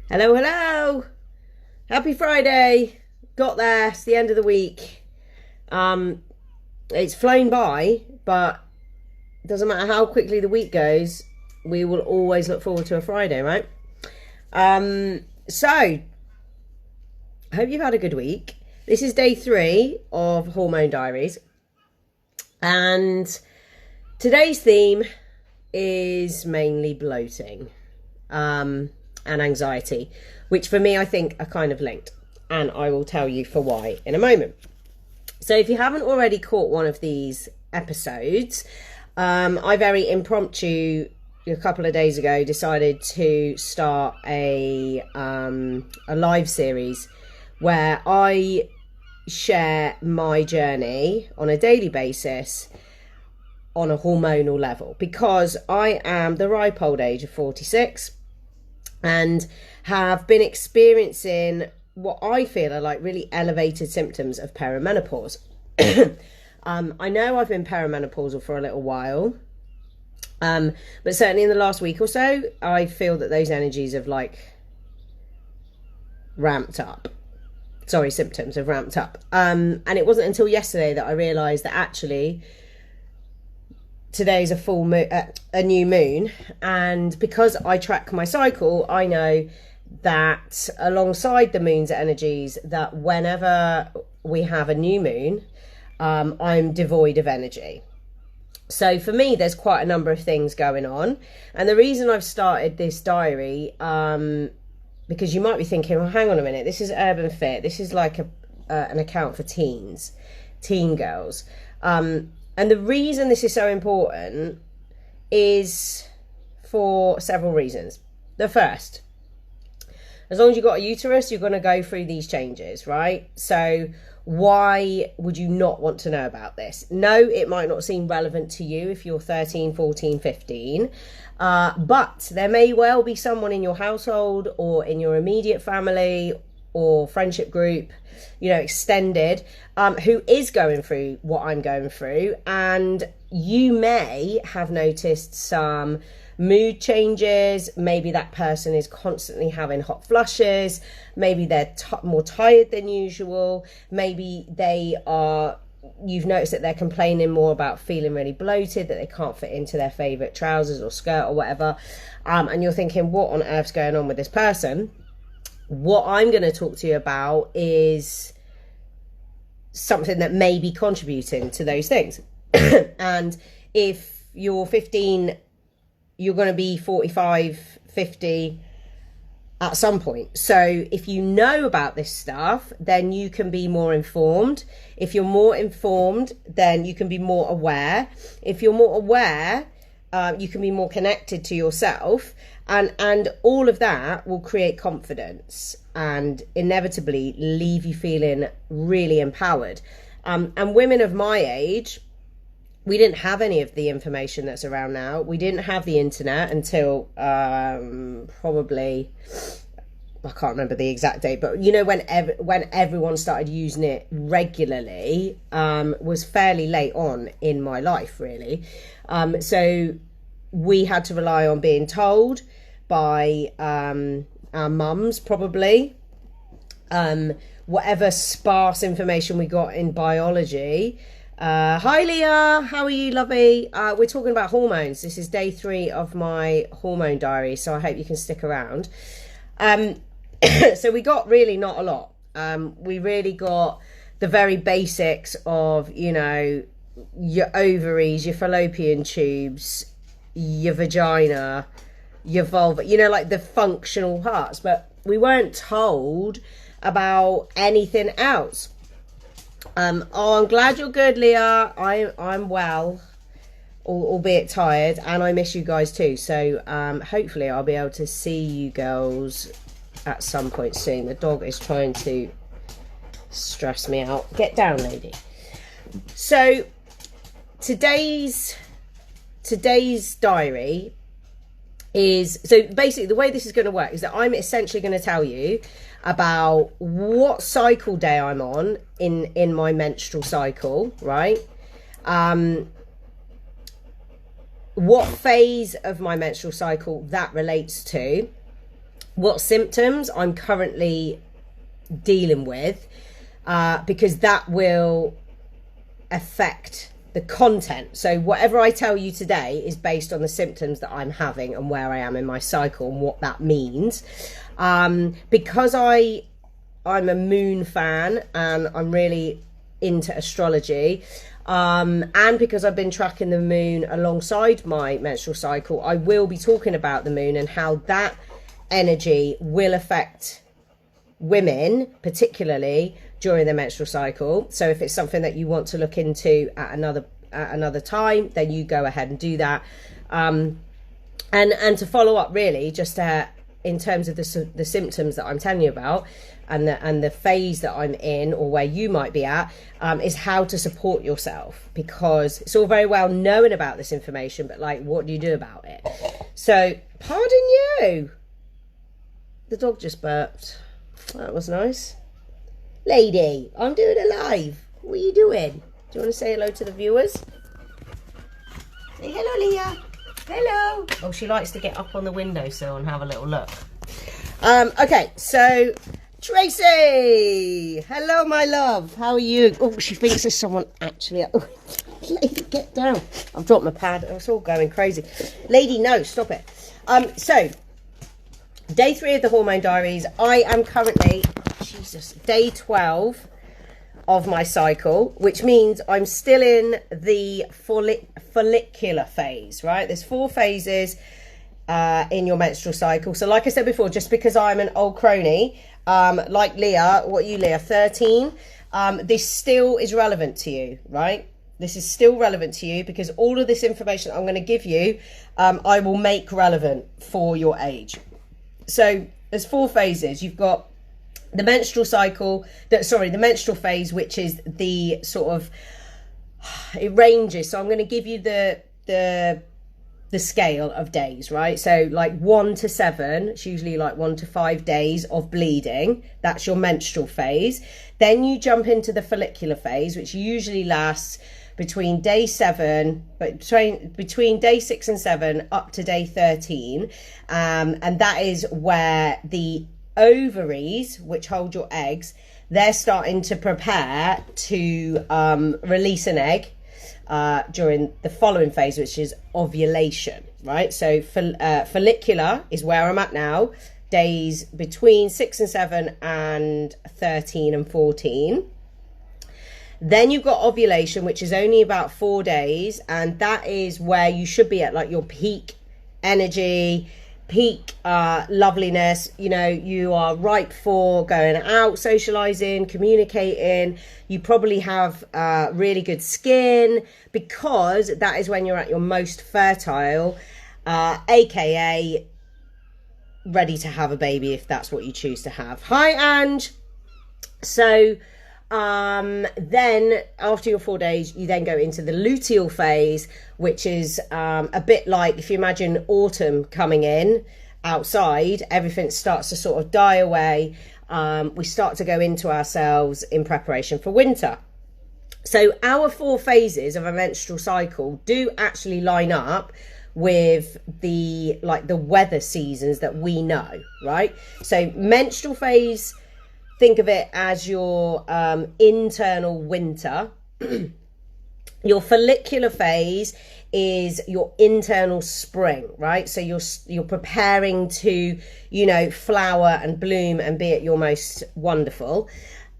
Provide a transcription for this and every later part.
Hello, hello. Happy Friday. Got there. It's the end of the week. It's flown by, but it doesn't matter how quickly the week goes, we will always look forward to a Friday, right? So, I hope you've had a good week. This is day 3 of Hormone Diaries. And today's theme is mainly bloating. And anxiety, which for me I think are kind of linked, and I will tell you for why in a moment. So if you haven't already caught one of these episodes, I very impromptu a couple of days ago decided to start a live series where I share my journey on a daily basis on a hormonal level, because I am the ripe old age of 46 and have been experiencing what I feel are like really elevated symptoms of perimenopause. I know I've been perimenopausal for a little while, but certainly in the last week or so, I feel that those energies have like ramped up. Sorry, symptoms have ramped up. And it wasn't until yesterday that I realised that actually today's a full moon, a new moon, and because I track my cycle, I know that alongside the moon's energies, that whenever we have a new moon, I'm devoid of energy. So for me, there's quite a number of things going on, and the reason I've started this diary, because you might be thinking, well, hang on a minute, this is Urban Fit, this is like an account for teen girls. And the reason this is so important is for several reasons. The first, as long as you've got a uterus, you're going to go through these changes, right? So why would you not want to know about this? No, it might not seem relevant to you if you're 13, 14, 15, but there may well be someone in your household or in your immediate family or friendship group, extended, who is going through what I'm going through. And you may have noticed some mood changes. Maybe that person is constantly having hot flushes. Maybe they're more tired than usual. Maybe you've noticed that they're complaining more about feeling really bloated, that they can't fit into their favorite trousers or skirt or whatever. And you're thinking, what on earth's going on with this person? What I'm going to talk to you about is something that may be contributing to those things. And if you're 15, you're going to be 45, 50 at some point. So if you know about this stuff, then you can be more informed. If you're more informed, then you can be more aware. If you're more aware, you can be more connected to yourself. And all of that will create confidence and inevitably leave you feeling really empowered. And women of my age, we didn't have any of the information that's around now. We didn't have the internet until probably, I can't remember the exact date, but when everyone started using it regularly, was fairly late on in my life, really. So we had to rely on being told by our mums, probably, whatever sparse information we got in biology. Hi Leah, how are you, lovey? We're talking about hormones. This is day 3 of my hormone diary, so I hope you can stick around. So we got really not a lot. We really got the very basics of, your ovaries, your fallopian tubes, your vagina, your vulva, like the functional parts, but we weren't told about anything else. I'm glad you're good, Leah. I'm well, albeit tired, and I miss you guys too. So hopefully I'll be able to see you girls at some point soon. The dog is trying to stress me out. Get down, lady. So today's diary is, so basically the way this is going to work is that I'm essentially going to tell you about what cycle day I'm on in my menstrual cycle, right? What phase of my menstrual cycle that relates to, what symptoms I'm currently dealing with, because that will affect the content. So whatever I tell you today is based on the symptoms that I'm having and where I am in my cycle and what that means. Because I'm a moon fan and I'm really into astrology, and because I've been tracking the moon alongside my menstrual cycle, I will be talking about the moon and how that energy will affect women, particularly during their menstrual cycle. So if it's something that you want to look into at another time, then you go ahead and do that. And to follow up, really, just in terms of the symptoms that I'm telling you about, and the phase that I'm in, or where you might be at, is how to support yourself, because it's all very well knowing about this information, but like, what do you do about it? So, pardon you. The dog just burped. That was nice. Lady, I'm doing a live. What are you doing? Do you want to say hello to the viewers? Say hello, Leah. Hello. Oh, she likes to get up on the windowsill and have a little look. Okay, so Tracy. Hello, my love. How are you? Oh, she thinks there's someone actually. Oh, lady, get down. I've dropped my pad. It's all going crazy. Lady, no, stop it. So, day 3 of the Hormone Diaries. I am currently, day 12 of my cycle, which means I'm still in the follicular phase, right? There's 4 phases in your menstrual cycle. So like I said before, just because I'm an old crony, like Leah, what are you, Leah, 13? This still is relevant to you, right? This is still relevant to you, because all of this information I'm going to give you, I will make relevant for your age. So there's 4 phases. You've got the menstrual cycle, the menstrual phase, which is the sort of, it ranges. So I'm going to give you the scale of days, right? So like 1 to 7, it's usually like 1 to 5 days of bleeding. That's your menstrual phase. Then you jump into the follicular phase, which usually lasts between day 7, but between day 6 and 7 up to day 13. And that is where the ovaries, which hold your eggs, they're starting to prepare to release an egg during the following phase, which is ovulation, right? So follicular is where I'm at now, days between 6 and 7 and 13 and 14. Then you've got ovulation, which is only about 4 days, and that is where you should be at like your peak energy, peak loveliness. You know, you are ripe for going out, socializing, communicating. You probably have really good skin, because that is when you're at your most fertile, aka ready to have a baby, if that's what you choose to have. Hi, Ange. So then after your 4 days, you then go into the luteal phase, which is a bit like, if you imagine autumn coming in outside, everything starts to sort of die away. We start to go into ourselves in preparation for winter. So our 4 phases of a menstrual cycle do actually line up with the weather seasons that we know, right? So menstrual phase, think of it as your internal winter. Your follicular phase is your internal spring, right? So you're preparing to, you know, flower and bloom and be at your most wonderful.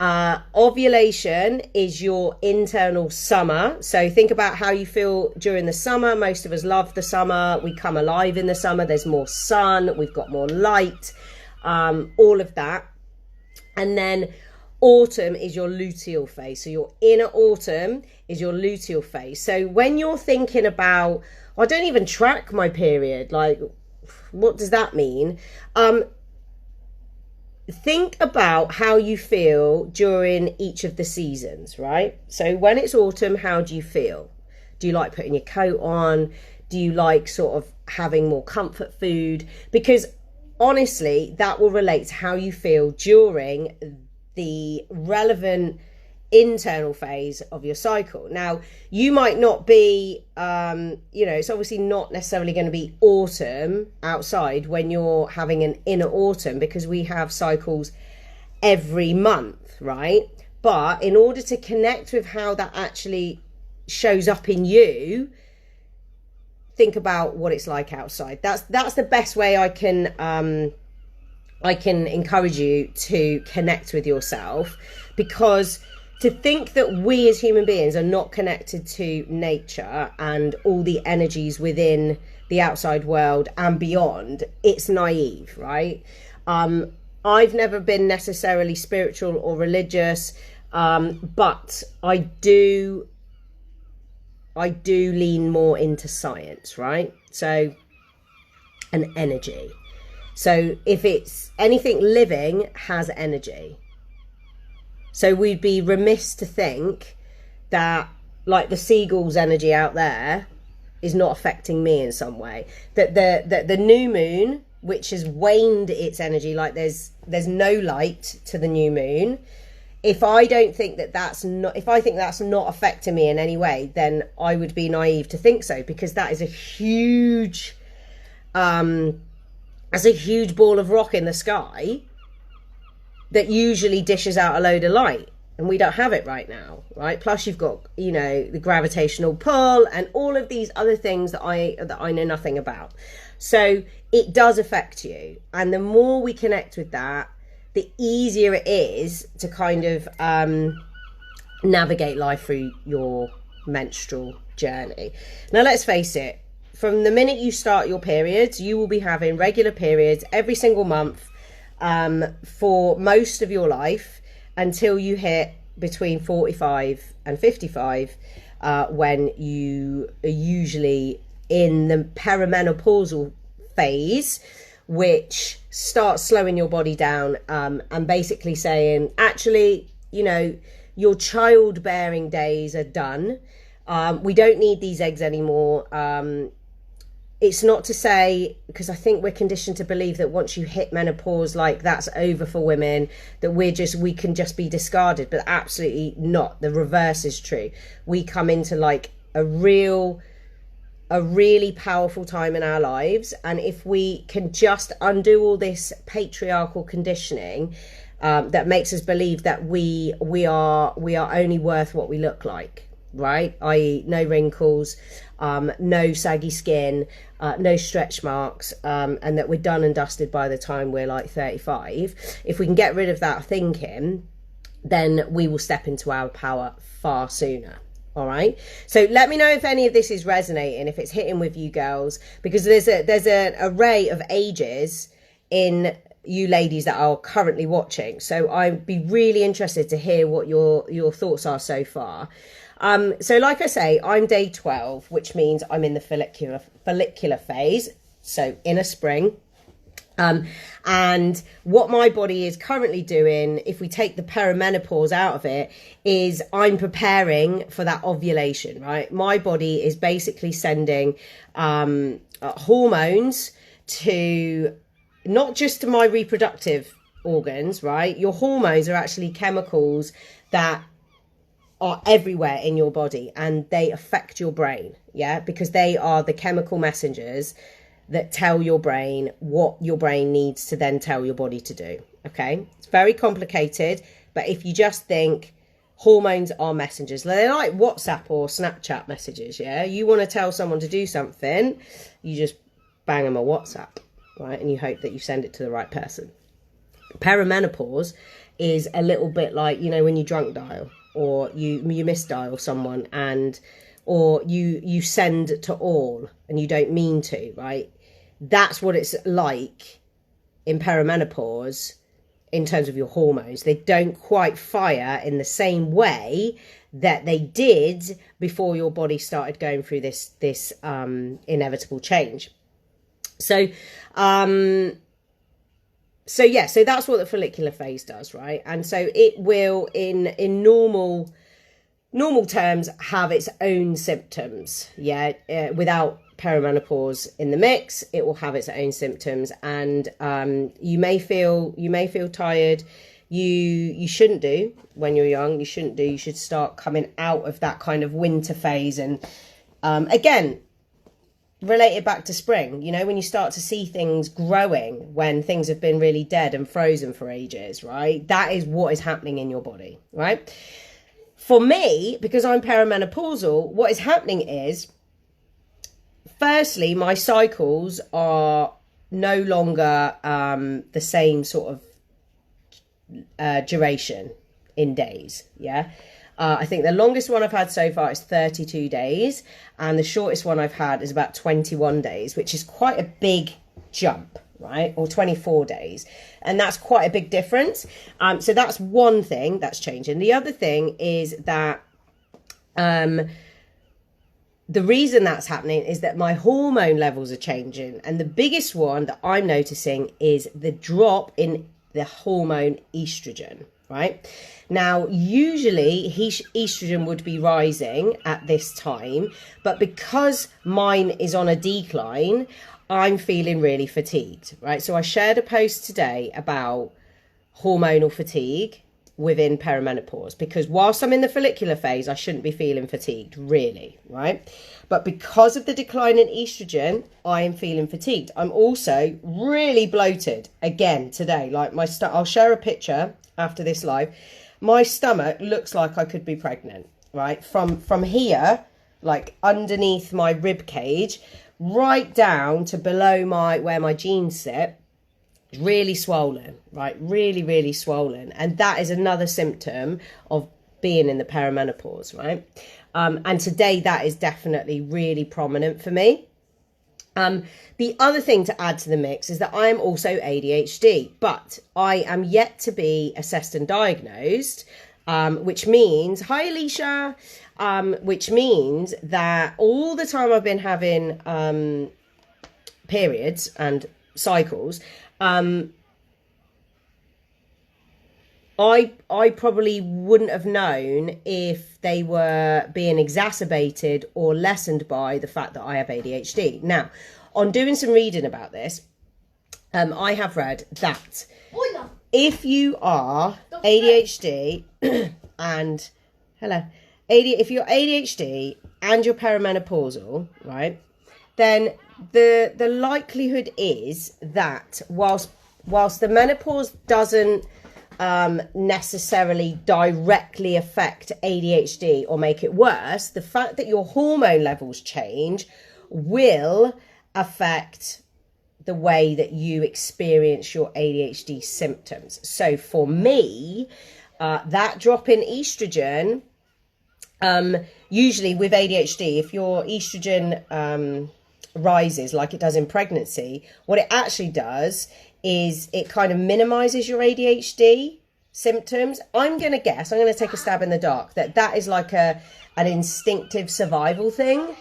Ovulation is your internal summer. So think about how you feel during the summer. Most of us love the summer. We come alive in the summer. There's more sun. We've got more light. All of that. And then autumn is your luteal phase. So your inner autumn is your luteal phase. So when you're thinking about, I don't even track my period, like, what does that mean? Think about how you feel during each of the seasons, right? So when it's autumn, how do you feel? Do you like putting your coat on? Do you like sort of having more comfort food? Because honestly, that will relate to how you feel during the relevant internal phase of your cycle. Now, you might not be, it's obviously not necessarily going to be autumn outside when you're having an inner autumn, because we have cycles every month, right? But in order to connect with how that actually shows up in you, think about what it's like outside. That's the best way I can encourage you to connect with yourself, because to think that we as human beings are not connected to nature and all the energies within the outside world and beyond, it's naive, right? I've never been necessarily spiritual or religious, but I do lean more into science, right? So, an energy. So if it's anything living has energy. So we'd be remiss to think that, like, the seagull's energy out there is not affecting me in some way. That the new moon, which has waned its energy, like there's no light to the new moon. If I think that's not affecting me in any way, then I would be naive to think so, because that is a huge ball of rock in the sky that usually dishes out a load of light, and we don't have it right now, right? Plus you've got, the gravitational pull and all of these other things that I know nothing about. So it does affect you, and the more we connect with that, the easier it is to kind of navigate life through your menstrual journey. Now, let's face it, from the minute you start your periods, you will be having regular periods every single month for most of your life until you hit between 45 and 55, when you are usually in the perimenopausal phase, which starts slowing your body down and basically saying, actually, your childbearing days are done. We don't need these eggs anymore. It's not to say, because I think we're conditioned to believe that once you hit menopause, like, that's over for women, that we can just be discarded, but absolutely not. The reverse is true. We come into like a really powerful time in our lives, and if we can just undo all this patriarchal conditioning that makes us believe that we are only worth what we look like, right? I.e., no wrinkles, no saggy skin, no stretch marks, and that we're done and dusted by the time we're like 35. If we can get rid of that thinking, then we will step into our power far sooner. All right. So let me know if any of this is resonating, if it's hitting with you girls, because there's an array of ages in you ladies that are currently watching. So I'd be really interested to hear what your thoughts are so far. So like I say, I'm day 12, which means I'm in the follicular phase. So inner spring. And what my body is currently doing, if we take the perimenopause out of it, is I'm preparing for that ovulation, right? My body is basically sending hormones to, not just to my reproductive organs, right? Your hormones are actually chemicals that are everywhere in your body, and they affect your brain, yeah? Because they are the chemical messengers that tell your brain what your brain needs to then tell your body to do. Okay, it's very complicated, but if you just think hormones are messengers, they're like WhatsApp or Snapchat messages. Yeah, you want to tell someone to do something, you just bang them a WhatsApp, right? And you hope that you send it to the right person. Perimenopause is a little bit like, when you drunk dial or you misdial someone, or you send to all and you don't mean to, right? That's what it's like in perimenopause in terms of your hormones. They don't quite fire in the same way that they did before your body started going through this inevitable change. So that's what the follicular phase does, right? And so it will, in normal terms, have its own symptoms. Without perimenopause in the mix, it will have its own symptoms, and you may feel tired, you shouldn't do when you're young. You shouldn't do. You should start coming out of that kind of winter phase. And again, relate it back to spring, you know, when you start to see things growing when things have been really dead and frozen for ages, right? That is what is happening in your body, right? For me, because I'm perimenopausal, what is happening is, firstly, my cycles are no longer the same sort of duration in days, yeah? I think the longest one I've had so far is 32 days, and the shortest one I've had is about 21 days, which is quite a big jump, right? Or 24 days. And that's quite a big difference. So that's one thing that's changing. The other thing is that the reason that's happening is that my hormone levels are changing. And the biggest one that I'm noticing is the drop in the hormone estrogen, right? Now, usually estrogen would be rising at this time, but because mine is on a decline, I'm feeling really fatigued, right? So I shared a post today about hormonal fatigue within perimenopause, because whilst I'm in the follicular phase, I shouldn't be feeling fatigued, really, right? But because of the decline in estrogen, I am feeling fatigued. I'm also really bloated again today. Like I'll share a picture after this live. My stomach looks like I could be pregnant, right? From here, like underneath my rib cage, right down to below where my jeans sit, really swollen, right? Really, really swollen. And that is another symptom of being in the perimenopause, right? And today that is definitely really prominent for me. The other thing to add to the mix is that I am also ADHD, but I am yet to be assessed and diagnosed, which means, hi Alicia, which means that all the time I've been having periods and cycles, I probably wouldn't have known if they were being exacerbated or lessened by the fact that I have ADHD. Now, on doing some reading about this, I have read that if you are ADHD and if you're ADHD and you're perimenopausal, right, then the likelihood is that whilst the menopause doesn't necessarily directly affect ADHD or make it worse, the fact that your hormone levels change will affect the way that you experience your ADHD symptoms. So for me, that drop in estrogen, usually with ADHD, if your estrogen rises like it does in pregnancy, what it actually does is it kind of minimizes your ADHD symptoms. I'm going to take a stab in the dark, that is like an instinctive survival thing.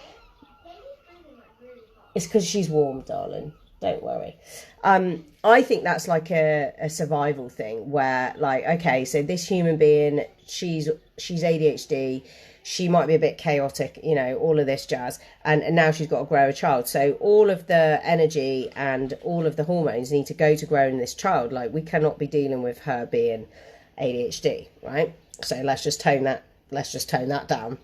It's because she's warm, darling. Don't worry. I think that's like a survival thing where, like, okay, so this human being, she's ADHD, she might be a bit chaotic, you know, all of this jazz, and now she's got to grow a child. So all of the energy and all of the hormones need to go to growing this child. Like, we cannot be dealing with her being ADHD, right? So let's just tone that down.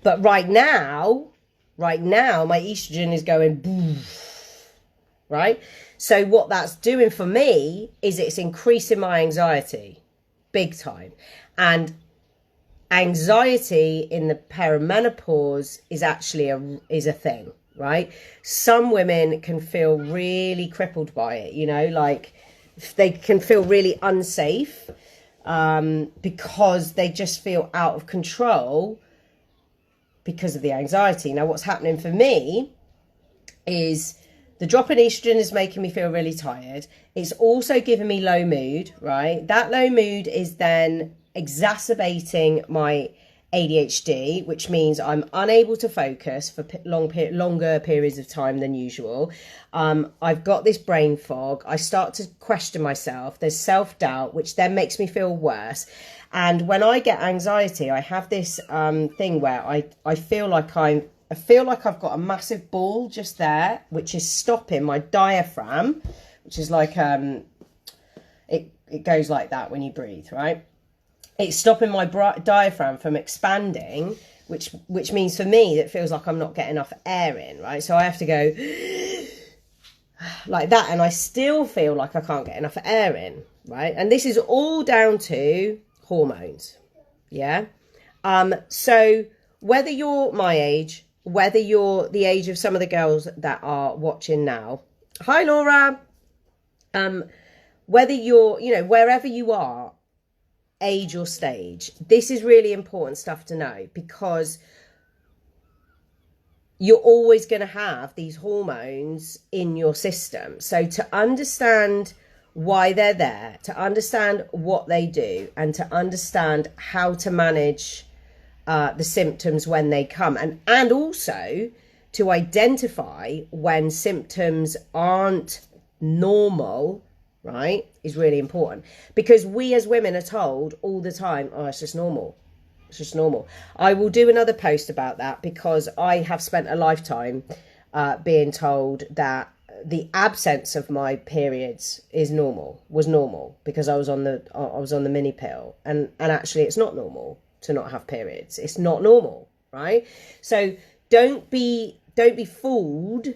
But right now my estrogen is going boof, right? So what that's doing for me is it's increasing my anxiety big time. And anxiety in the perimenopause is actually a thing, right? Some women can feel really crippled by it, you know, like they can feel really unsafe because they just feel out of control because of the anxiety. Now, what's happening for me is the drop in estrogen is making me feel really tired. It's also giving me low mood, right? That low mood is then exacerbating my ADHD, which means I'm unable to focus for longer periods of time than usual. I've got this brain fog. I start to question myself. There's self-doubt, which then makes me feel worse. And when I get anxiety, I have this thing where I feel like I've got a massive ball just there, which is stopping my diaphragm, which is like It goes like that when you breathe, right? It's stopping my diaphragm from expanding, which means for me, it feels like I'm not getting enough air in, right? So I have to go like that, and I still feel like I can't get enough air in, right? And this is all down to hormones, yeah? So whether you're my age, whether you're the age of some of the girls that are watching now, hi Laura, whether you're, you know, wherever you are, age or stage, this is really important stuff to know, because you're always going to have these hormones in your system. So to understand why they're there, to understand what they do, and to understand how to manage the symptoms when they come, and also to identify when symptoms aren't normal, right, is really important. Because we as women are told all the time, oh, it's just normal. It's just normal. I will do another post about that, because I have spent a lifetime being told that the absence of my periods was normal, because I was on the mini pill, and actually it's not normal to not have periods. It's not normal, right? So don't be fooled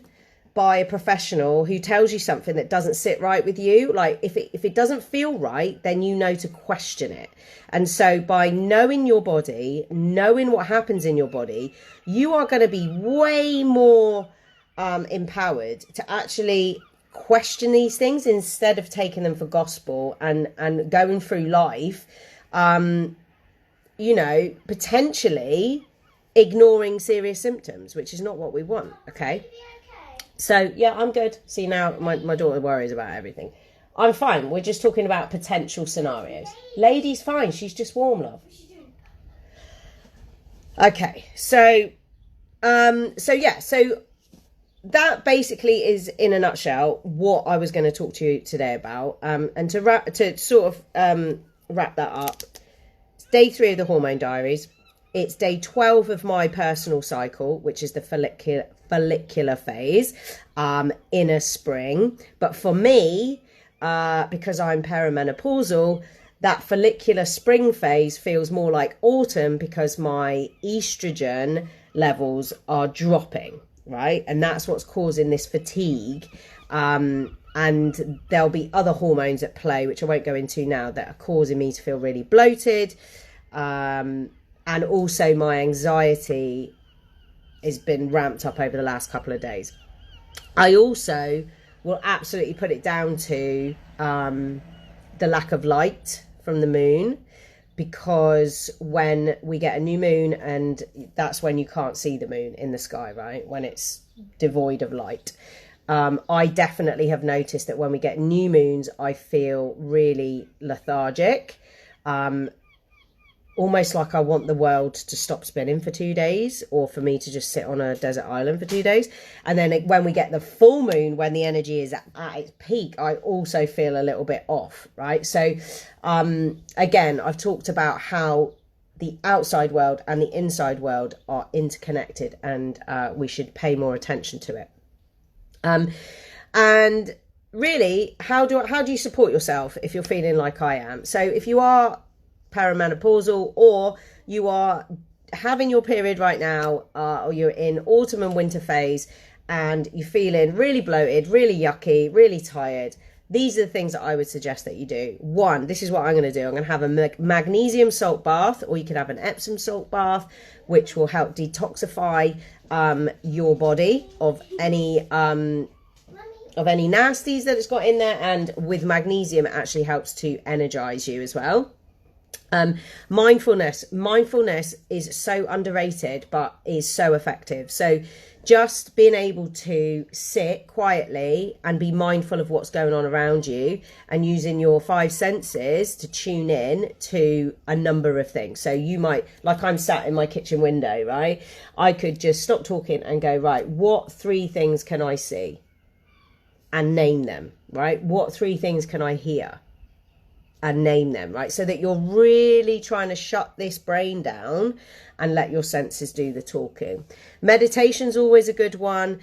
by a professional who tells you something that doesn't sit right with you. Like if it doesn't feel right, then you know to question it. And so by knowing your body, knowing what happens in your body, you are going to be way more empowered to actually question these things, instead of taking them for gospel and going through life, you know, potentially ignoring serious symptoms, which is not what we want. Okay. So, yeah, I'm good. See, now my daughter worries about everything. I'm fine. We're just talking about potential scenarios. Lady's fine. She's just warm, love. Okay. So that basically is, in a nutshell, what I was going to talk to you today about. And to wrap that up, it's day 3 of the Hormone Diaries. It's day 12 of my personal cycle, which is the follicular phase, inner spring. But for me, because I'm perimenopausal, that follicular spring phase feels more like autumn, because my estrogen levels are dropping, right? And that's what's causing this fatigue. And there'll be other hormones at play, which I won't go into now, that are causing me to feel really bloated. And also my anxiety has been ramped up over the last couple of days. I also will absolutely put it down to the lack of light from the moon, because when we get a new moon, and that's when you can't see the moon in the sky, right? When it's devoid of light. I definitely have noticed that when we get new moons, I feel really lethargic. Almost like I want the world to stop spinning for 2 days, or for me to just sit on a desert island for 2 days. And then when we get the full moon, when the energy is at its peak, I also feel a little bit off, right? So again, I've talked about how the outside world and the inside world are interconnected, and we should pay more attention to it. And really, how do you support yourself if you're feeling like I am? So if you are perimenopausal, or you are having your period right now, or you're in autumn and winter phase, and you're feeling really bloated, really yucky, really tired, these are the things that I would suggest that you do. 1, this is what I'm going to do. I'm going to have a magnesium salt bath, or you could have an Epsom salt bath, which will help detoxify your body of any nasties that it's got in there. And with magnesium, it actually helps to energize you as well. Mindfulness is so underrated, but is so effective. So just being able to sit quietly and be mindful of what's going on around you, and using your 5 senses to tune in to a number of things. So you might, like I'm sat in my kitchen window, right? I could just stop talking and go, right, what 3 things can I see? And name them, right? What 3 things can I hear? And name them, right? So that you're really trying to shut this brain down and let your senses do the talking. Meditation's always a good one.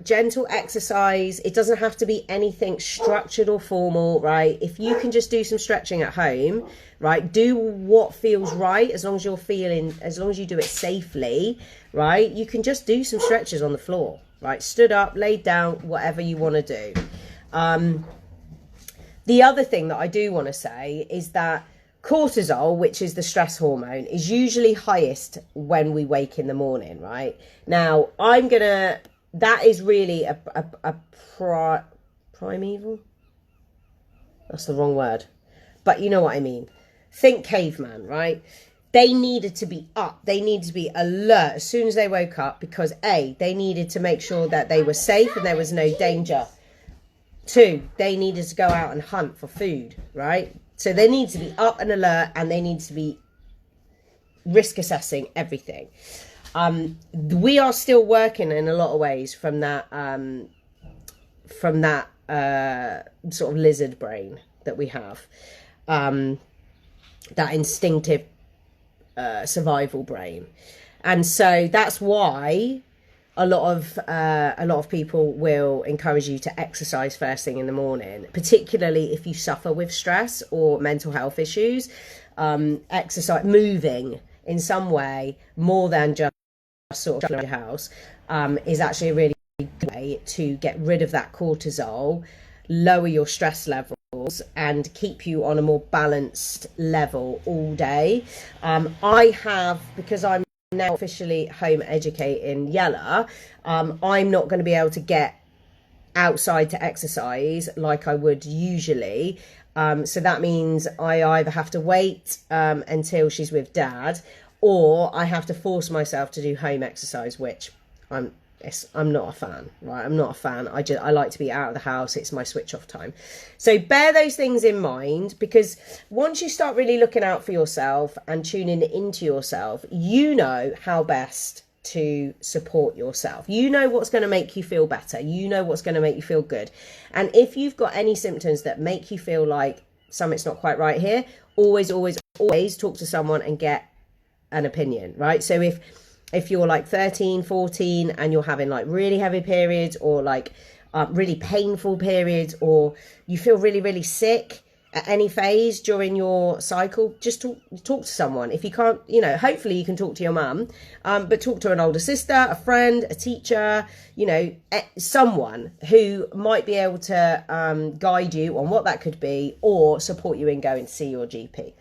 gentle exercise. It doesn't have to be anything structured or formal, right? If you can just do some stretching at home, right, do what feels right, as long as you do it safely, right? You can just do some stretches on the floor, right? Stood up, laid down, whatever you want to do. The other thing that I do want to say is that cortisol, which is the stress hormone, is usually highest when we wake in the morning, right? Now, that is really a primeval? That's the wrong word. But you know what I mean. Think caveman, right? They needed to be up. They needed to be alert as soon as they woke up because A, they needed to make sure that they were safe and there was no danger. 2, they needed to go out and hunt for food, right? So they need to be up and alert, and they need to be risk assessing everything. We are still working in a lot of ways from that sort of lizard brain that we have, that instinctive survival brain, and so that's why a lot of people will encourage you to exercise first thing in the morning, particularly if you suffer with stress or mental health issues. Exercise, moving in some way more than just sort of around your house, is actually a really good way to get rid of that cortisol, lower your stress levels, and keep you on a more balanced level all day. Because I'm now officially home educating Yella, I'm not going to be able to get outside to exercise like I would usually. So that means I either have to wait until she's with Dad, or I have to force myself to do home exercise, which I'm not a fan, right? I'm not a fan. I like to be out of the house. It's my switch off time. So bear those things in mind, because once you start really looking out for yourself and tuning into yourself, you know how best to support yourself. You know what's going to make you feel better. You know what's going to make you feel good. And if you've got any symptoms that make you feel like something's not quite right here, always talk to someone and get an opinion, right? So if you're like 13, 14 and you're having like really heavy periods, or like really painful periods, or you feel really, really sick at any phase during your cycle, just talk to someone. If you can't, hopefully you can talk to your mum, but talk to an older sister, a friend, a teacher, someone who might be able to guide you on what that could be, or support you in going to see your GP.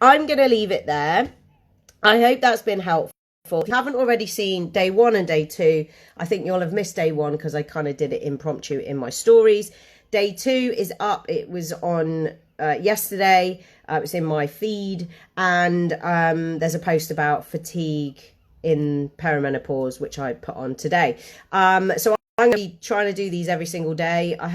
I'm going to leave it there. I hope that's been helpful. If you haven't already seen day 1 and day 2, I think you'll have missed day 1 because I kind of did it impromptu in my stories. Day 2 is up. It was on yesterday. It was in my feed, and there's a post about fatigue in perimenopause, which I put on today. So I'm going to be trying to do these every single day. I